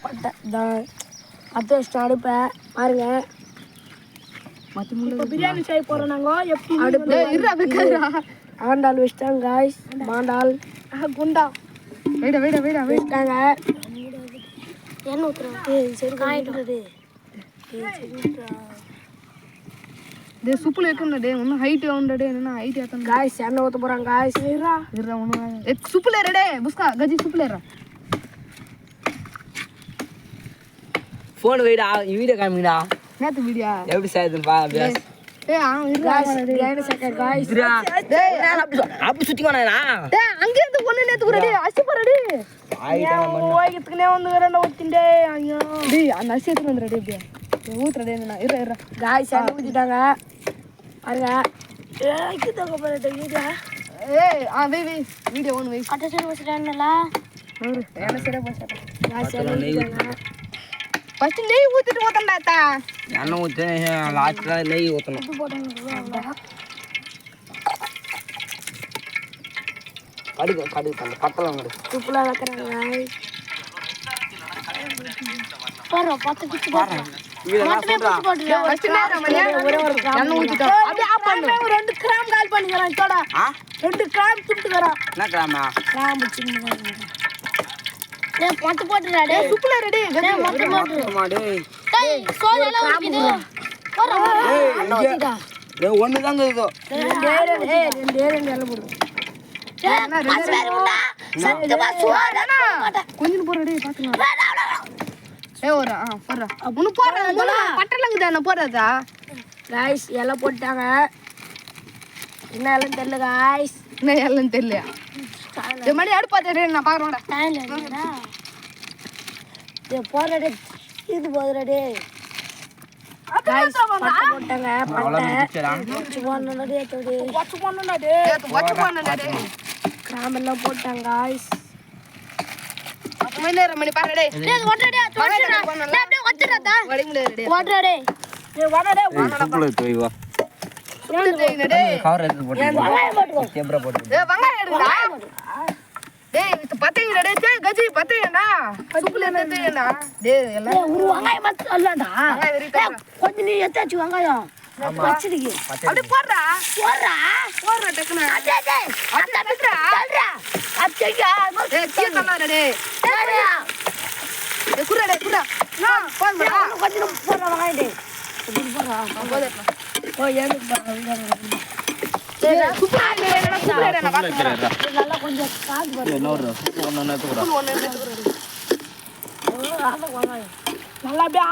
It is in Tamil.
அத்தை அடுப்பை பாருங்க. இப்போ பிரியாணி செய்ய போகிறோம் நாங்கள். எப்படி அடுப்பு ஆண்டாள் வச்சிட்டாங்க காய்ஸ். மாண்டாள் குண்டா வச்சிட்டாங்க. எண்ணெய் ஊற்றுறோம். சரி காயிட்டு டே சூப்பர் இருக்கும்டா டே. ஒன்றும் ஹைட் ஆகும்டா டே. என்ன ஹைட் ஏற்றணும் காய்ஸ். எண்ணெய் ஊற்ற போகிறாங்க காய்ஸ். இருறா ஒன்று சூப்பர் ஏறா டே. புஸ்கா கஜி சூப்பர் ஏறா. ஃபோன் வைடா, வீடியோ காமிங்கடா. நேற்று வீடியோ எப்படி செய்யுதுன்னு பா. அப்படி சுத்தி போனா அங்கேருந்து பொண்ணு நேற்று டே அரிசி போறடே. ஓய்கிறதுக்குனே வந்து ரெண்டு ஊற்றிண்டே ஐயோ டே அந்த அரிசி எடுத்து வந்துடுறே இப்படியே ஊத்துறடே. என்ன இருறா காய்ஸ் எண்ணெய் ஊற்றிட்டாங்க பாருங்க. ஏய் வெய் வீடியோ ஒன்று வெய். கட்ட சரி வச்சுட்டாங்கல்ல. என்ன சரியா போச்சு. ஃபர்ஸ்ட் நெய் ஊத்திட்டு ஊத்தண்டாத்தா. எண்ணெய் ஊற்றி லாஸ்ட்ல நெய் ஊற்றணும். கடுகு அந்த பட்டெல்லாம் கடுகு உப்புலாம் வைக்கிறாங்க. பாரு பத்து பிச்சு போடுறேன். ஃபர்ஸ்ட் நேரம் மணியா எண்ணெய் ஊத்திட்டோம். அப்படியே ஆஃப் பண்ணு. 2 கிராம் கால் பண்ணிக்கறேன் தோடா. 2 கிராம் துட்டுக்கறேன். என்ன கிராமா? கிராம் சின்ன. டேய் பத்து போடுடா டேய். சூப்பரா ரெடி. டேய் மொத்த போடு. மாடு. டேய் சோல் எல்லாம் இருக்குது. போற போடா. டேய் ஒண்ணு தாங்க இது. ரெண்டு எல்லாம் போடு. டேய் பச்சை முட்டா. சத்தமா சோடனா. கொஞ்சம் போறடே பாத்துங்க. ஏய் ஓரா போறா. உனக்கு போறடா. பட்டலங்க தான போறதா. गाइस எல்லாம் போட்டாங்க. என்ன எல்லாம் தெரியல गाइस. என்ன எல்லாம் தெரியல. இந்த மாதிரி அடுப்பாதே நான் பாக்குறேன்டா. இல்லடா. போறடே இது போறடே. गाइस போட்டாங்க. பட்டை போனடே தோடி. வாட்ச் பண்ணடே. கிராம் எல்லாம் போட்டாங்க गाइस. மணி பாருடே. டேய் ஓட்டடே தோடடா. டேய் ஓட்டடா. வடிங்களே ஓட்டடே. டேய் ஓட்டடே. சூப்பரா தோய்வா. சூப்பர் தேய்னடே. கவர் எடுத்து போடு. வெங்காயம் போட்டுக்கோ. கேமரா போடு. டேய் வெங்காயம் எடுடா. டேய் இது பத்தைங்கடா. டேய் கஜி பத்தைங்கடா. சூப்பர் தேய்னடா. டேய் எல்லாம் ஒரு வெங்காயம் மட்டும் அல்லடா. வெங்காயம் வெரிட்டா. கொஞ்சம் நீ எத்தாச்சு வெங்காயம். பச்சடிக்கு. அப்படியே போடுறா. போடுறா டக்குனு. டேய் அட பிட்றா. சொல்றா. அச்சையா. டேய் கீ தள்ளாடா டேய். சரியா. டேய் குறடா குறா. நான் போடுறா. கொஞ்சம் போடுற வெங்காயம் டேய். கொஞ்சம் போடுறா. போடுறா. ஓ ஏனுக்கு பாருங்க. டேய் சூப்பர் தேய்னடா. சூப்பர் தேய்னடா பாத்துறா. நல்லா கொஞ்சம் காஞ்சு போடு. இன்னொரு ஒண்ணு எடுத்து ஒண்ணு எடுத்துறா. நல்லா அப்படியே